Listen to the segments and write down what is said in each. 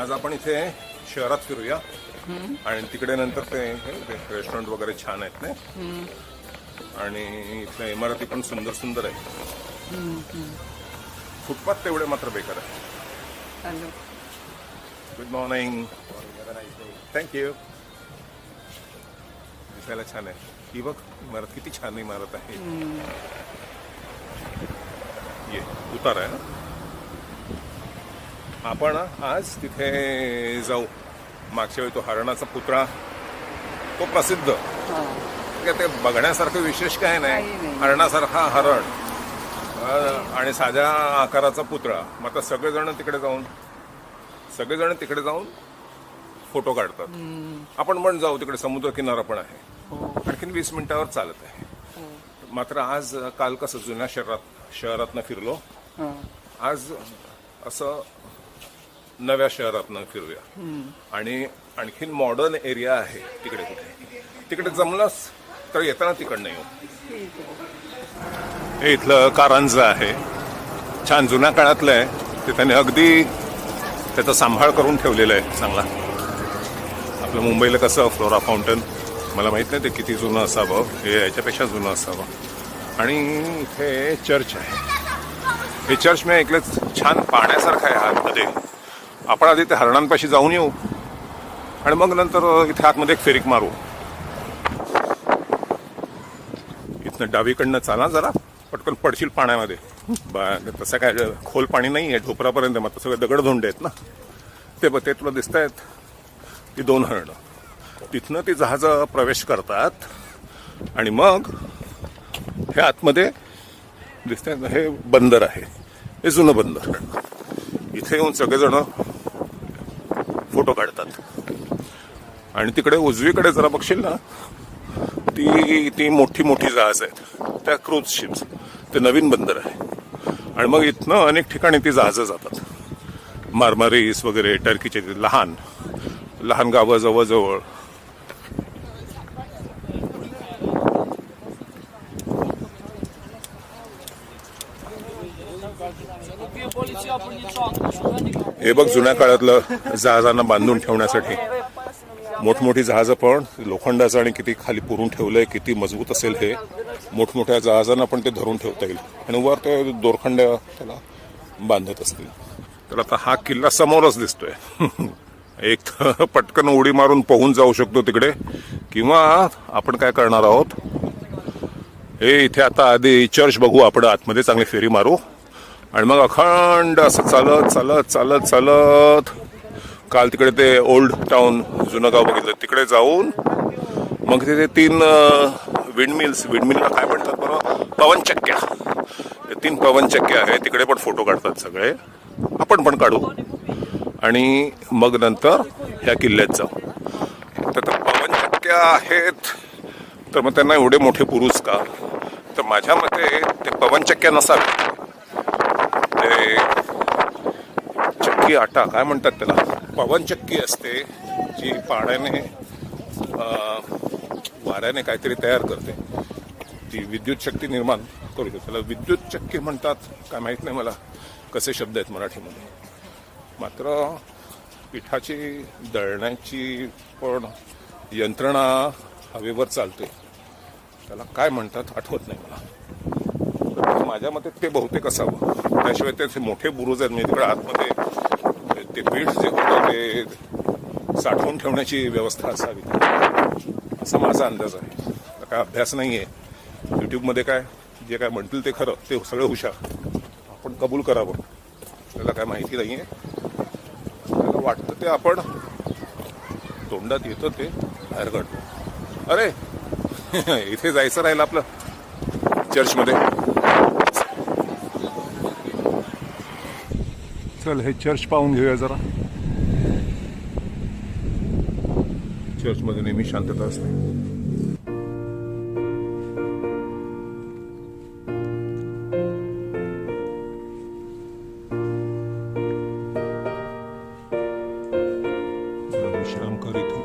आज आपण इथे शहरात फिरूया आणि तिकडे नंतर ते रेस्टॉरंट वगैरे छान आहेत ना आणि इथल्या इमारती पण सुंदर सुंदर आहेत. फुटपाथ तेवढे मात्र बेकार आहे. हॅलो. Good morning. थँक्यू. दिसायला छान आहे. ही बघ इमारत किती छान इमारत आहे. ये उतार आहे ना. आपण आज तिथे जाऊ. मागच्या वेळी तो हरणाचा पुतळा तो प्रसिद्ध ते बघण्यासारखं विशेष काय नाही. हरणासारखा हरण आणि साध्या आकाराचा पुतळा. मग आता सगळेजण तिकडे जाऊन फोटो काढतात. आपण पण जाऊ तिकडे. समुद्र किनारा पण आहे. आणखीन 20 मिनिटावर चालत आहे. मात्र आज काल कसं जुन्या शहरातनं फिरलो. आज असं नव्या शहरातनं फिरूया आणि आणखीन मॉडर्न एरिया आहे तिकडे. तिकडे जमलंच तर येताना तिकडनं येऊ. हे इथलं कारंजा आहे. छान जुन्या काळातलं आहे. ते त्याने अगदी त्याचा सांभाळ करून ठेवलेलं आहे चांगला. आपलं मुंबईला कसं फ्लोरा फाउंटन, मला माहित नाही ते किती जुनं असावं. हे याच्यापेक्षा जुनं असावं. आणि इथे चर्च आहे. हे चर्च मी ऐकलं छान पाहण्यासारखं आहे आतमध्ये. आपण आधी ते हरणांपाशी जाऊन येऊ आणि मग नंतर इथे आतमध्ये एक फेरीक मारू. इथनं डावीकडनं चाला जरा, पटकन पडशील पाण्यामध्ये. तसं काय खोल पाणी नाही आहे ढोपरापर्यंत. मग सगळे दगडधोंडे आहेत ना. ते तुला दिसत आहेत ती 2 हरणं. तिथनं ती जहाजं प्रवेश करतात आणि मग हे आतमध्ये दिसत आहेत. हे बंदर आहे. हे जुनं बंदर. इथे येऊन सगळेजण फोटो काढतात. आणि तिकडे उजवीकडे जरा बघशील ना, ती मोठी मोठी जहाज आहेत. त्या क्रूज शिप्स. ते नवीन बंदर आहे. आणि मग इथनं अनेक ठिकाणी ती जहाजं जातात. मारमारीस वगैरे टर्कीचे लहान लहान गावं जवळजवळ. हे बघ जुन्या काळातलं जहाजांना बांधून ठेवण्यासाठी मोठमोठी जहाजं पण लोखंडाचं आणि किती खाली पुरून ठेवलंय. किती मजबूत असेल हे. मोठमोठ्या जहाजांना पण ते धरून ठेवता येईल आणि वर ते दोरखंड्या त्याला बांधत असतील. तर आता हा किल्ला समोरच दिसतोय. एक पटकन उडी मारून पोहून जाऊ शकतो तिकडे, किंवा आपण काय करणार आहोत, हे इथे आता आधी चर्च बघू आपण. आतमध्ये चांगली फेरी मारू आणि मग अखंड असं चालत चालत चालत चालत काल तिकडे ते ओल्ड टाउन जुनं गाव बघितलं. तिकडे जाऊन मग तिथे 3 विंडमिलला काय म्हणतात बरोबर, पवनचक्क्या. 3 पवनचक्क्या आहे. तिकडे पण फोटो काढतात सगळे. आपण पण काढू आणि मग नंतर ह्या किल्ल्यात जाऊ. तर पवनचक्क्या आहेत तर मग त्यांना एवढे मोठे पुरुष का? तर माझ्या मते ते पवनचक्क्या नसावे. ते चक्की आटा काय म्हणतात त्याला, पवनचक्की असते जी पाण्याने वाऱ्याने काहीतरी तयार करते. ती विद्युत शक्ती निर्माण करू शकते. त्याला विद्युत चक्की म्हणतात काय माहीत नाही मला कसे शब्द आहेत मराठीमध्ये. मात्र पिठाची दळण्याची पण यंत्रणा हवेवर चालते. त्याला काय म्हणतात आठवत नाही मला. माझ्या मते ते बहुतेक असावं. त्याशिवाय ते मोठे बुरुज आहेत. मी तिकडे आतमध्ये ते पीठ जे होतं ते साठवून ठेवण्याची व्यवस्था असावी असा माझा अंदाज आहे. काय अभ्यास नाही आहे. यूट्यूबमध्ये काय जे काय म्हणतील ते खरं, ते सगळं हुशार. आपण कबूल करावं. त्याला काय माहिती नाही आहे. त्याला वाटतं ते आपण तोंडात येतं ते बाहेर काढतो. अरे इथे जायचं राहिलं आपलं चर्चमध्ये. चल हे चर्च पाहून घेऊया जरा. चर्चमध्ये नेहमी शांतता असते. विश्राम कर इथे.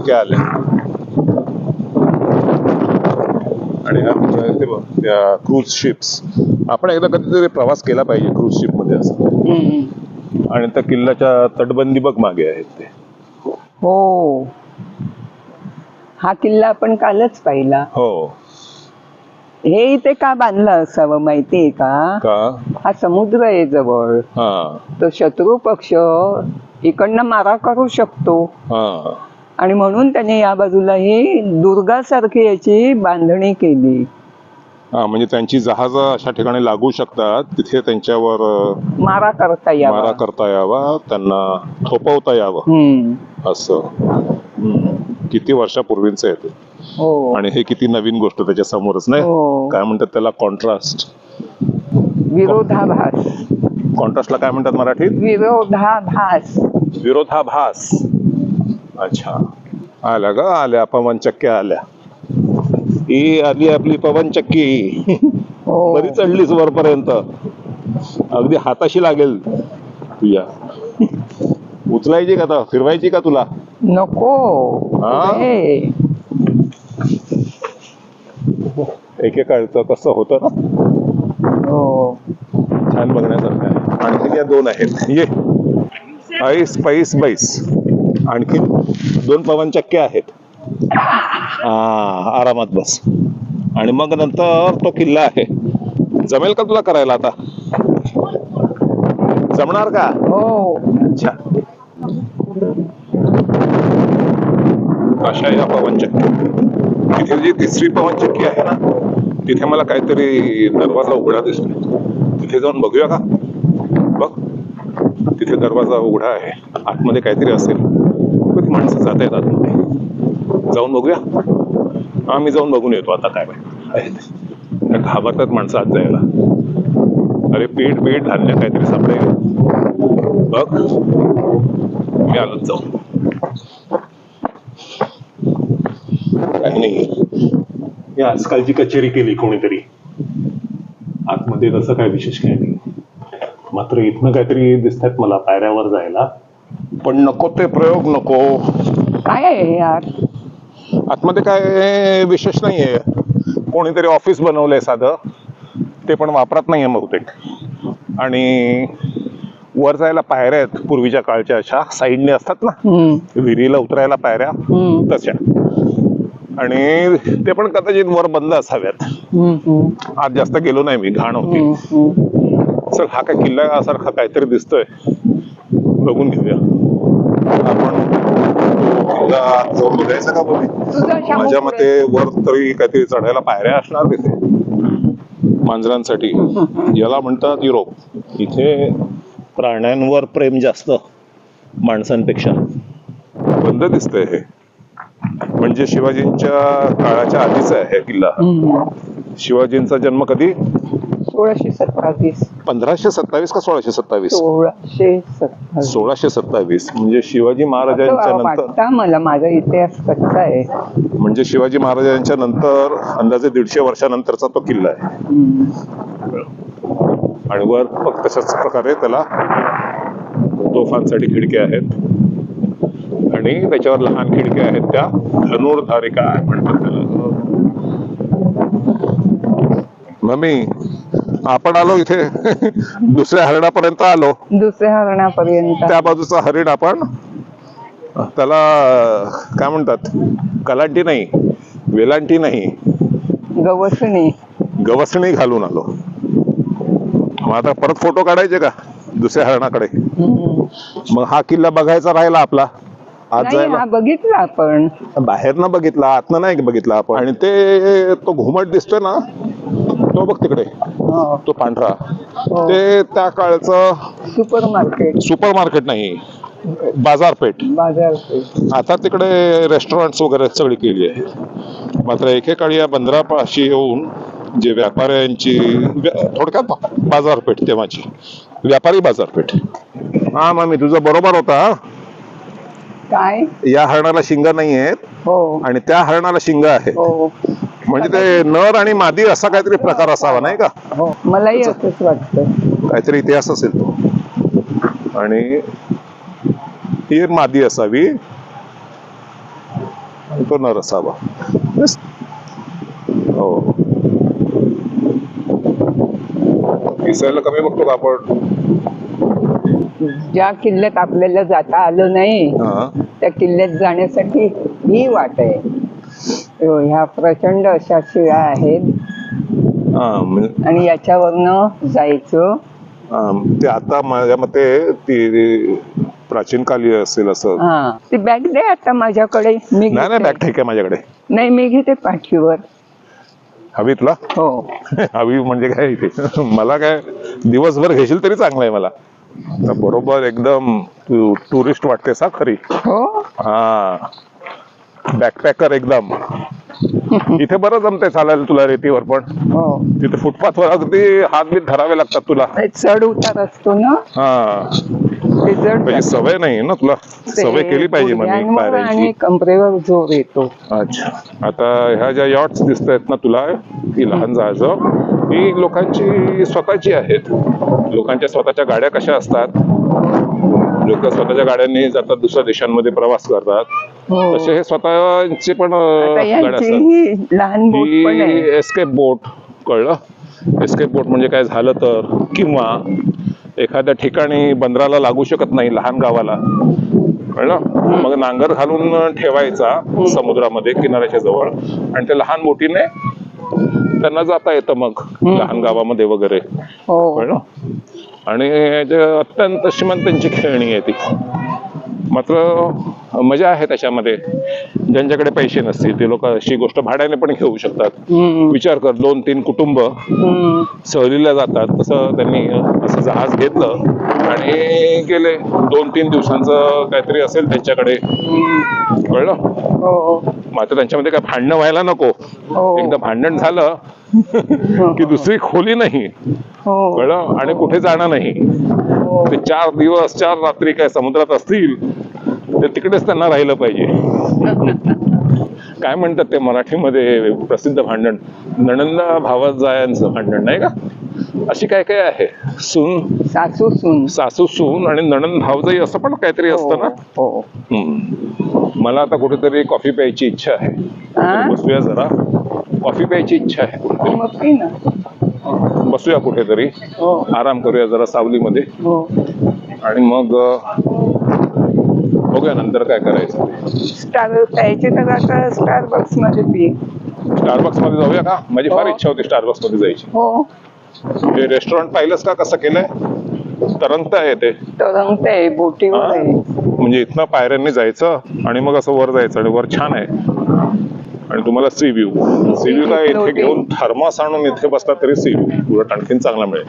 चक्क्या आल्या आणि त्या क्रूज शिप्स. आपण एकदा कधीतरी प्रवास केला पाहिजे क्रूज शिप मध्ये असं. आणि त्या किल्ल्याच्या तटबंदी बघ मागे आहेत ते. हो, हा किल्ला आपण कालच पाहिला. हो. हे इथे का बांधलं असावं माहितीये का? हा समुद्र आहे जवळ. तो शत्रू पक्ष इकडनं मारा करू शकतो आणि म्हणून त्याने या बाजूला ही दुर्गासारखी याची बांधणी केली. म्हणजे त्यांची जहाज अशा ठिकाणी लागू शकतात तिथे त्यांच्यावर मारा करता यावा, त्यांना थोपवता यावं असं. किती वर्षापूर्वीच आहे ते. आणि हे किती नवीन गोष्ट त्याच्या समोरच नाही. काय म्हणतात त्याला? कॉन्ट्रास्ट, विरोधाभास. कॉन्ट्रास्टला काय म्हणतात मराठीत? विरोधाभास. विरोधाभास. अच्छा, आल्या ग आल्या पवन चक्क्या आल्या. ही आली आपली पवन चक्की. बरी चढलीच वरपर्यंत, अगदी हाताशी लागेल तुझ्या. उचलायची का? फिरवायची का तुला? नको. एकेकाळचं कसं होतं ना. छान बघण्यासारखं आहे. आणखी या 2 आहेत. ये ऐस पैस बैस. आणखी 2 पवन चक्क्या आहेत. आरामात बस. आणि मग नंतर तो किल्ला आहे. जमेल का तुला करायला आता? जमणार का? हो. अच्छा. अशा या पवन चक्की. तिथे जी 3री पवन चक्की आहे ना, तिथे मला काहीतरी दरवाजा उघडा दिसतो. तिथे जाऊन बघूया का? बघ, तिथे दरवाजा उघडा आहे. आतमध्ये काहीतरी असेल. ती माणसं जात आहेत आतमध्ये. जाऊन बघूया. मी जाऊन बघून येतो आता काय माहिती. घाबरतात माणसं आत जायला. अरे पीठ धान्य काहीतरी सापडेल. बघ, मी आलोच जाऊन. काही नाही, आजकालची कचेरी केली कोणीतरी. आतमध्ये तसं काय विशेष काही नाही. मात्र इथनं काहीतरी दिसतात मला पायऱ्यावर जायला. पण नको ते प्रयोग नको. काय आहे यार आतमध्ये? काय विशेष नाहीये. कोणीतरी ऑफिस बनवलंय साधं. ते पण वापरत नाहीये बहुतेक. आणि वर जायला पायऱ्या आहेत पूर्वीच्या काळच्या, अशा साईडने असतात ना विहिरीला उतरायला पायऱ्या, तशा. आणि ते पण कदाचित वर बंद असाव्यात. आज जास्त गेलो नाही मी, घाण होती. चल, हा काय किल्ला सारखा काहीतरी दिसतोय, बघून घेऊया आपण. जाऊन बघायचं का बघ? माझ्या मते वर तरी काहीतरी चढायला पायऱ्या असणार तिथे मांजरांसाठी. याला म्हणतात युरोप. इथे प्राण्यांवर प्रेम जास्त माणसांपेक्षा. बंद दिसतंय हे. म्हणजे शिवाजींच्या काळाच्या आधीचा आहे किल्ला. शिवाजींचा जन्म कधी? 1627. 1527 का 1627? 1627. म्हणजे शिवाजी महाराजांच्या नंतर. मला माझा इतिहास कच्चा आहे. म्हणजे शिवाजी महाराजांच्या नंतर अंदाजे 150 वर्षानंतरचा तो किल्ला आहे. आणि वर तशाच प्रकारे त्याला तोफांसाठी खिडक्या आहेत. आणि त्याच्यावर लहान खिडक्या आहेत, त्या धनुर्धारिका म्हणतात त्याला. मम्मी, आपण आलो इथे दुसऱ्या हरणापर्यंत आलो. त्या बाजूचा हरिण आपण, त्याला काय म्हणतात? कलांटी नाही, वेलांटी नाही, गवसणी घालून आलो. मग आता परत फोटो काढायचे का दुसऱ्या हरणाकडे? मग हा किल्ला बघायचा राहिला आपला. आज जायला बघितला आपण, बाहेर न बघितला, आतनं नाही बघितला आपण. आणि ते तो घुमट दिसतोय ना, तो बघ तिकडे, तो पांढरा, ते त्या काळचं सुपर मार्केट नाही, बाजारपेठ. आता तिकडे रेस्टॉरंट वगैरे सगळी केली आहे. मात्र एकेकाळी या बंदरापाशी येऊन जे व्यापाऱ्यांची, थोडक्यात बाजारपेठ, तेव्हाची व्यापारी बाजारपेठ. हा मामी, तुझा बरोबर होता. काय? या हरणाला शिंग नाही आहेत आणि त्या हरणाला शिंग आहे. म्हणजे ते नर आणि मादी असा काहीतरी प्रकार असावा, नाही का? मलाही असंच वाटतं. काहीतरी इतिहास असेल तो. आणि ही मादी असावी आणि तो नर असावा. हो, दिसायला कमी बघतो का आपण? ज्या किल्ल्यात आपल्याला जाता आलं नाही त्या किल्ल्यात जाण्यासाठी ही वाट आहे. ह्या प्रचंड अशा शिळा आहेत आणि याच्यावरनं जायचं. ते आता माझ्या मते ती प्राचीन काली असेल असं. ती बॅग दे आता माझ्याकडे. मी नाही बॅग ठीक आहे माझ्याकडे. नाही, मी घेते पाठीवर. हवी तुला? हो. हवी म्हणजे काय इथे मला काय दिवसभर घेशील तरी चांगलं आहे मला. बरोबर एकदम तू टुरिस्ट वाटतेस हा खरी. हो. हा, बॅकपॅकर एकदम. इथे बरं जमते चालायला तुला रेतीवर, पण तिथे फुटपाथवर अगदी हात बीत धरावे लागतात तुला. चढ उतार असतो ना. सवय नाही ना तुला, सवय केली पाहिजे आणि कमरेवर जोर येतो. अच्छा, आता ह्या ज्या यॉट्स दिसत आहेत ना तुला, ही लहान जहाजं ही लोकांची स्वतःची आहेत. लोकांच्या स्वतःच्या गाड्या कशा असतात, लोक स्वतःच्या गाड्यांनी जातात, दुसऱ्या देशांमध्ये प्रवास करतात, तसे हे स्वतःचे पण गाड्या असतात. लहान बोट पण आहे. एस्केप बोट. कळलं? एस्केप बोट म्हणजे काय झालं तर, किंवा एखाद्या ठिकाणी बंदराला लागू शकत नाही लहान गावाला, कळलं, मग नांगर घालून ठेवायचा समुद्रामध्ये किनाऱ्याच्या जवळ आणि त्या लहान बोटीने त्यांना जाता येतं मग लहान गावामध्ये वगैरे. कळलं? आणि अत्यंत श्रीमंतांची खेळणी आहे ती. मात्र मजा आहे त्याच्यामध्ये. ज्यांच्याकडे पैसे नसतील ते लोक अशी गोष्ट भाड्याने पण घेऊ शकतात. विचार कर, 2-3 कुटुंब सहलीला जातात, तसं त्यांनी असं जहाज घेतलं आणि गेले. 2-3 दिवसांचं काहीतरी असेल त्यांच्याकडे. कळलं? मात्र त्यांच्यामध्ये काय भांडणं व्हायला नको. एकदा भांडण झालं की दुसरी खोली नाही. कळलं? आणि कुठे जाणं नाही. ते 4 दिवस 4 रात्री काय समुद्रात असतील तर तिकडेच त्यांना राहिलं पाहिजे. काय म्हणतात ते मराठीमध्ये प्रसिद्ध भांडण, नणंदा भावजायांचं भांडण, नाही का? अशी काय काय आहे. सून सासू सून आणि नणंद भावजाई असं पण काहीतरी असतं ना. मला आता कुठेतरी कॉफी प्यायची इच्छा आहे. बसूया जरा, कॉफी प्यायची इच्छा आहे. बसूया कुठेतरी, आराम करूया जरा सावलीमध्ये आणि मग बघूया नंतर काय करायचं. प्यायचे तर आता स्टारबक्स मध्ये पी. स्टारबक्स मध्ये जाऊया का? माझी फार इच्छा होती स्टारबक्स मध्ये जायची. हे रेस्टॉरंट पाहिलंस का कसं केलंय? तरंगत आहे ते. तरंगत आहे, बोटीवर आहे. म्हणजे इथनं पायऱ्यांनी जायचं आणि मग असं वर जायचं आणि वर छान आहे. आणि तुम्हाला सी व्ह्यू काय इथे घेऊन थर्मास आणून इथे बसला तरी सी व्ह्यू उलट आणखीन चांगला मिळेल.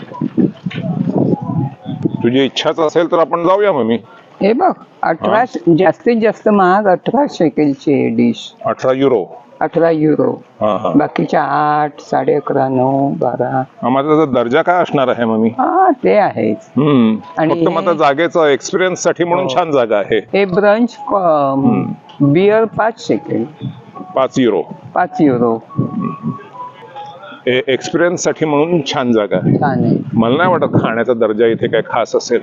तुझी इच्छाच असेल तर आपण जाऊया. मग मी हे बघ, 18 जास्तीत जास्त महाग 18 शेकेलची डिश. 18 युरो. 18 युरो. बाकीच्या 8, 11.5, 9, 12. माझा दर्जा काय असणार आहे मग मी? ते आहेच. फक्त माझ्या जागेचा एक्सपिरियन्स साठी म्हणून छान जागा आहे. हे brunch beer 5 shekel. 5 euro. 5 euro. Experience साठी म्हणून छान जागा आहे. मला नाही वाटत खाण्याचा दर्जा इथे काय खास असेल.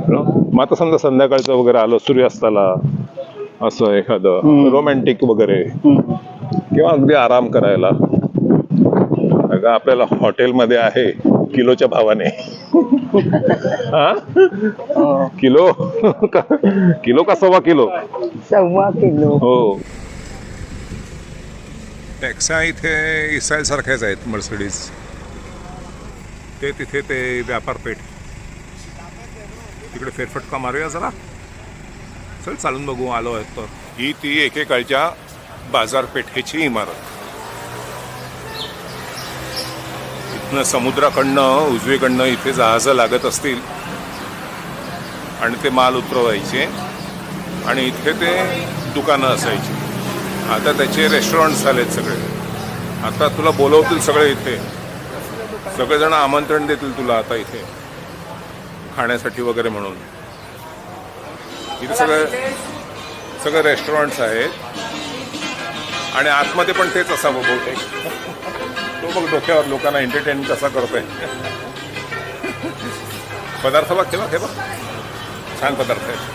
मग आता समजा संध्याकाळचं वगैरे आलं सूर्यास्ताला, असं एखादं रोमॅन्टिक वगैरे, किंवा अगदी आराम करायला, आपल्याला हॉटेलमध्ये आहे किलोच्या भावाने. किलो किलो का 1.25 किलो? 1.25 किलो. हो. टॅक्सा इथे इस्रायल सारख्याच आहेत, मर्सिडीज. ते तिथे ते व्यापारपेठ, तिकडे फेरफटका मारूया जरा. चल चालून बघू आलो आहे तर. ही ती एकेकाळच्या बाजारपेठेची इमारत. इथनं समुद्राकडनं उजवीकडनं इथे जहाजं लागत असतील आणि ते माल उतरवायचे आणि इथे ते दुकानं असायची. आता त्याचे रेस्टॉरंट झालेत सगळे. आता तुला बोलवतील सगळे इथे, सगळेजण आमंत्रण देतील तुला आता इथे खाण्यासाठी वगैरे म्हणून. इथे सगळे रेस्टॉरंट्स आहेत आणि आतमध्ये पण तेच असावं बहुतेक. तो बघ डोक्यावर लोकांना एंटरटेन कसा करतोय. पदार्थ बघ, हे बघ छान पदार्थ आहेत.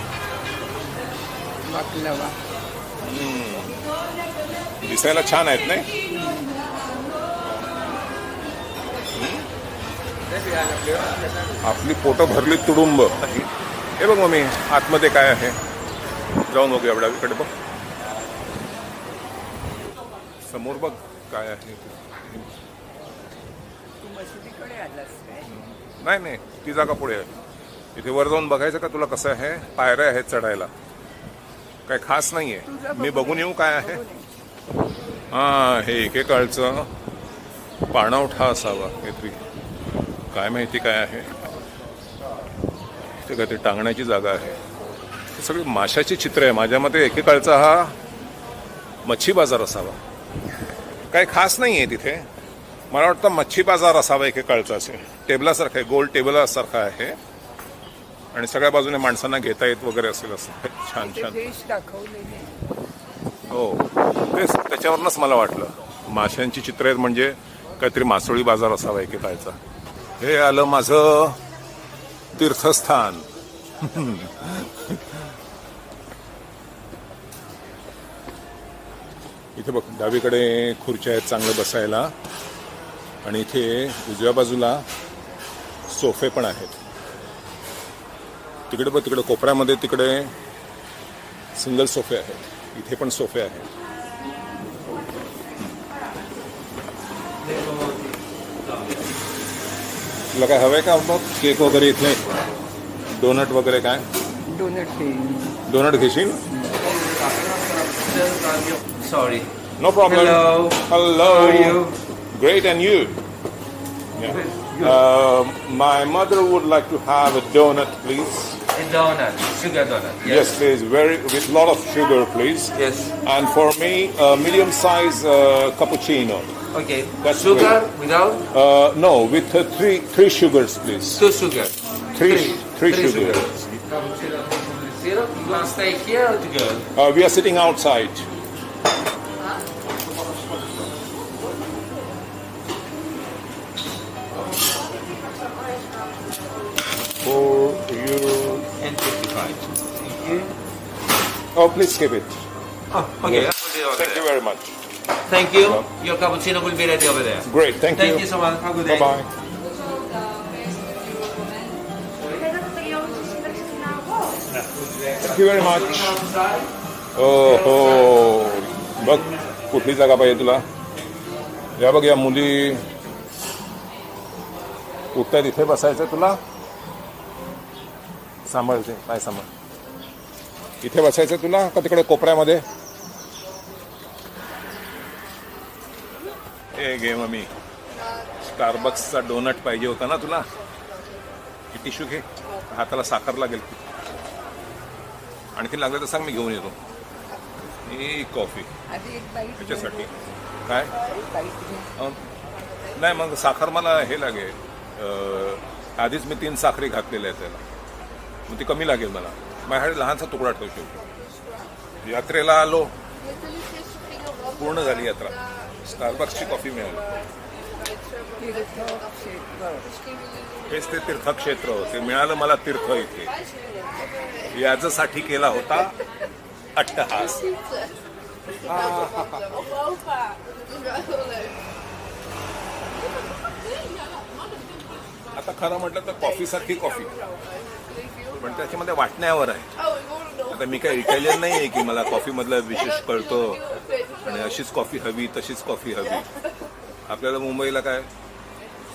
दिसायला छान आहेत नाही. आपली पोटं भरली तुडुंब. हे बघ मम्मी, आतमध्ये काय आहे जाऊन बघूया. डावीकडे बघ, समोर बघ काय आहे. नाही नाही, ती जागा पुढे आहे. इथे वर जाऊन बघायचं का तुला कसं आहे? पायऱ्या आहेत चढायला, काय खास नाहीये. मी बघून येऊ काय आहे. हा, हे एकेकाळचं पाणवठा असावा काहीतरी, काय माहिती काय आहे ते. काय ते टांगण्याची जागा आहे. हे सगळी माशाची चित्र आहे. माझ्या मते एकेकाळचा हा मच्छी बाजार असावा. काय खास नाही आहे तिथे. मला वाटतं मच्छी बाजार असावा एकेकाळचा. असे टेबलासारखं आहे, गोल टेबलासारखं आहे आणि सगळ्या बाजूने माणसांना घेता येत वगैरे असेल असं. छान छान. हो, तेच त्याच्यावरूनच मला वाटलं माशांची चित्र आहेत म्हणजे काहीतरी मासोळी बाजार असावा एकेकाळचा. हे आलं माझं तीर्थस्थान. इथे बघ, डावीकडे खुर्च्या आहेत चांगलं बसायला आणि इथे उजव्या बाजूला सोफे पण आहेत. तिकडे बघ, तिकडे कोपऱ्यामध्ये तिकडे सिंगल सोफे आहेत. इथे पण सोफे आहेत. तुला काय हवंय का मग? केक वगैरे इथले, डोनट वगैरे काय? डोनट घेशील? Sorry. No problem. Hello. Hello. How are you? Great, and you? Yeah. My mother would like to have a donut, please. A donut, sugar donut. Yes, please. With lot of sugar, please. Yes. And for me, a medium-size cappuccino. Okay. That's sugar great. without? No, with three sugars, please. 2 sugar. Three sugars. Cappuccino syrup. You want to stay here or to go? We are sitting outside. For you. And 55. Thank you. Oh, please skip it. Oh, okay. I'll put it over Thank you there. very much. Thank you. Your cappuccino will be ready over there. Great, thank you. Thank you so much. Have a good day. Bye-bye. Thank you very much. हो, बघ कुठली जागा पाहिजे तुला. या बघ, या मुली उठतात. इथे बसायचं तुला? सांभाळते काय सांभाळ. इथे बसायचं तुला का तिकडे कोपऱ्यामध्ये? हे घे मम्मी, स्टारबक्सचा डोनट पाहिजे होता ना तुला. टिश्यू घे, हाताला साखर लागेल. आणखी लागलं तर सांग, मी घेऊन येतो. ही कॉफी त्याच्यासाठी काय? नाही मग साखर मला हे लागेल. आधीच मी 3 साखरी घातलेल्या आहेत त्याला, मग ती कमी लागेल मला. माझ्याकडे लहानसा तुकडा ठेवू शकतो. यात्रेला आलो, पूर्ण झाली यात्रा. स्टारबक्सची कॉफी मिळाली. हेच ते तीर्थक्षेत्र होते. मिळालं मला तीर्थ इथे. याच्यासाठी केला होता अट्टहास. आता खरं म्हटलं तर कॉफी सारखी कॉफी, पण त्याच्यामध्ये वाटण्यावर आहे. आता मी काय इटालियन नाही आहे की मला कॉफी मधलं विशेष कळतं आणि अशीच कॉफी हवी तशीच कॉफी हवी. आपल्याला मुंबईला काय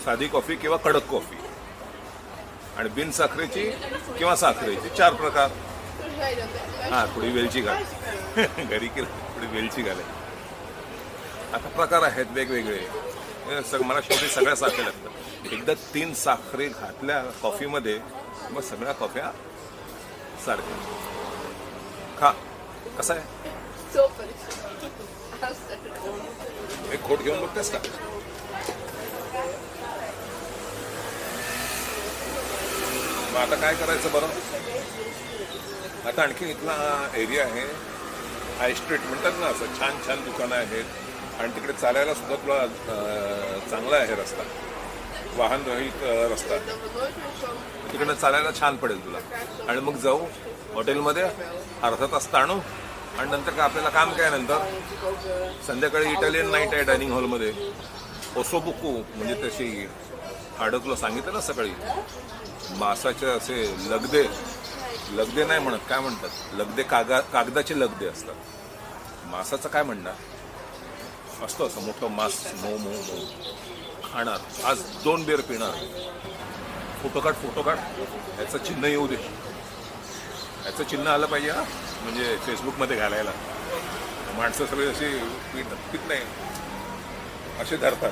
साधी कॉफी किंवा कडक कॉफी आणि बिन साखरेची किंवा साखरेची 4 प्रकार. हा, थोडी वेलची घाल. घरी केलं थोडी वेलची घाले. आता प्रकार आहेत वेगवेगळे. मला शेवटी सगळ्या साखरे लागतात. एकदा 3 साखरे घातल्या कॉफीमध्ये मग सगळ्या कॉफ्या सारख्या. खा, कसं आहे? एक खोट घेऊन बघतेस का? मग आता काय करायचं बरं? आता आणखी इथला एरिया आहे, हाय स्ट्रीट म्हणतात ना, असं छान छान दुकानं आहेत आणि तिकडे चालायला सुद्धा तुला चांगला आहे रस्ता, वाहन रहित रस्ता. तिकडे चालायला छान पडेल तुला. आणि मग जाऊ हॉटेलमध्ये, अर्धा तास ताणू आणि नंतर काय आपल्याला काम काय नंतर संध्याकाळी इटालियन नाईट आहे डायनिंग हॉलमध्ये. ओसोबुकू म्हणजे तशी हाडं तुला सांगितलं ना सकाळी, मासाचे असे लगदे नाही म्हणत, काय म्हणतात लगदे, कागदाचे लगदे असतात. मासाचं काय म्हणणार असतं असं मोठं मास, मऊ मऊ मऊ खाणार. आज 2 बिअर पिणार. फोटो काढ, याचं चिन्ह येऊ दे, याचं चिन्ह आलं पाहिजे हा, म्हणजे फेसबुकमध्ये घालायला. माणसं सगळे असे पित नाही, असे धरतात.